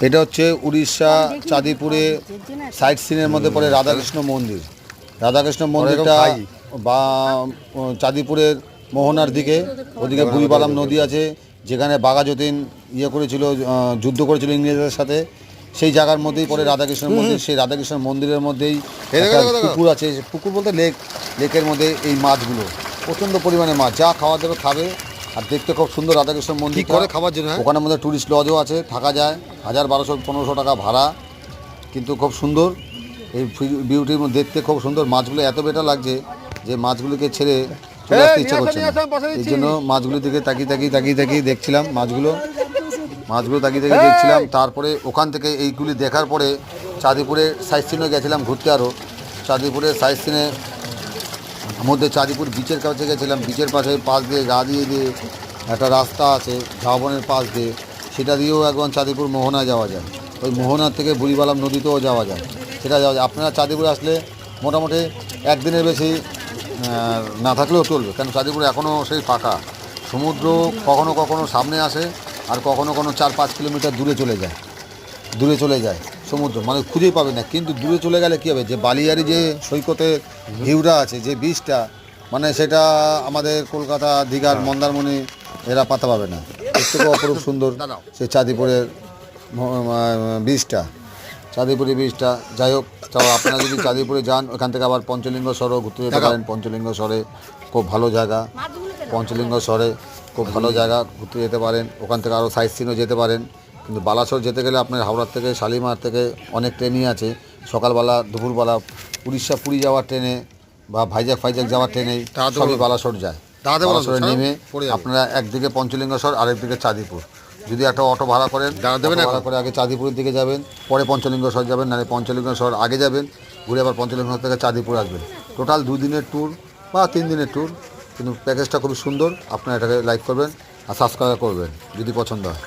এটা হচ্ছে উড়িষ্যা চাঁদিপুরে সাইট সিনের মধ্যে পড়ে রাধাকৃষ্ণ মন্দির। রাধাকৃষ্ণ মন্দিরটা বা চাঁদিপুরের মোহনার দিকে, ওদিকে বুড়িবালাম নদী আছে, যেখানে বাঘাযতীন করেছিল, যুদ্ধ করেছিল ইংরেজদের সাথে। সেই জায়গার মধ্যেই পড়ে রাধাকৃষ্ণ মন্দির। সেই রাধাকৃষ্ণ মন্দিরের মধ্যেই একটা পুকুর আছে, পুকুর বলতে লেকের মধ্যে এই মাছগুলো, প্রচণ্ড পরিমাণে মাছ, যা খাওয়া দেবে খাবে। আর দেখতে খুব সুন্দর রাধাকৃষ্ণ মন্দির করে খাওয়ার জন্য। ওখানের মধ্যে ট্যুরিস্ট লজও আছে, থাকা যায়, 1000-1200-1500 টাকা ভাড়া, কিন্তু খুব সুন্দর। এই বিউটির মধ্যে দেখতে খুব সুন্দর। মাছগুলো এত বেটার লাগছে যে মাছগুলোকে ছেড়ে চলে আসতে ইচ্ছা করছে না। এই জন্য মাছগুলোর দিকে তাকিয়ে দেখছিলাম, মাছগুলো তাকিয়ে দেখছিলাম। তারপরে ওখান থেকে এইগুলি দেখার পরে চাঁদিপুরে সাইট সিনে গেছিলাম ঘুরতে। আরও চাঁদিপুরের সাইট সিনের মধ্যে চাঁদিপুর বিচের কাছে গেছিলাম। বিচের পাশ দিয়ে গা দিয়ে একটা রাস্তা আছে ঝাউবনের পাশ দিয়ে, সেটা দিয়েও একবার চাঁদিপুর মোহনায় যাওয়া যায়। ওই মোহনার থেকে বুড়িবালাম নদীতেও যাওয়া যায়, সেটা যাওয়া যায়। আপনারা চাঁদিপুরে আসলে মোটামুটি একদিনের বেশি না থাকলেও চলবে, কারণ চাঁদিপুরে এখনও সেই ফাঁকা। সমুদ্র কখনো কখনো সামনে আসে, আর কখনো 4-5 কিলোমিটার দূরে চলে যায় সমুদ্র, মানে খুঁজেই পাবে না। কিন্তু দূরে চলে গেলে কী হবে, যে বালিয়ারি যে সৈকতের ভিউটা আছে, যে বীজটা, মানে সেটা আমাদের কলকাতা, দীঘার, মন্দারমণি এরা পাতা পাবে না। এর থেকেও অপরূপ সুন্দর সেই চাঁদিপুরের চাঁদিপুরের বীজটা। যাই হোক, তাও আপনারা যদি চাঁদিপুরে যান, ওখান থেকে আবার পঞ্চলিঙ্গ সরও ঘুরতে যেতে পারেন। পঞ্চলিঙ্গ সরে খুব ভালো জায়গা, ঘুরতে যেতে পারেন। ওখান থেকে আরও সাইট সিনও যেতে পারেন। কিন্তু বালাসোর যেতে গেলে আপনার হাওড়ার থেকে, শালিমার থেকে অনেক ট্রেনই আছে, সকালবেলা, দুপুরবেলা, উড়িষ্যা পুরী যাওয়ার ট্রেনে বা ভাইজাগ যাওয়ার ট্রেনেই সবই বালাসোর যায়। বালাসোরে নেমে আপনারা একদিকে পঞ্চলিঙ্গেশ্বর, আরেকদিকে চাঁদিপুর। যদি একটা অটো ভাড়া করেন, ভাড়া করে আগে চাঁদিপুরের দিকে যাবেন, পরে পঞ্চলিঙ্গেশ্বর যাবেন, নাহলে পঞ্চলিঙ্গেশ্বর আগে যাবেন, ঘুরে আবার পঞ্চলিঙ্গেশ্বর থেকে চাঁদিপুর আসবেন। টোটাল 2 দিনের ট্যুর বা 3 দিনের ট্যুর, কিন্তু প্যাকেজটা খুবই সুন্দর। আপনারা এটাকে লাইক করবেন আর সাবস্ক্রাইব করবেন যদি পছন্দ হয়।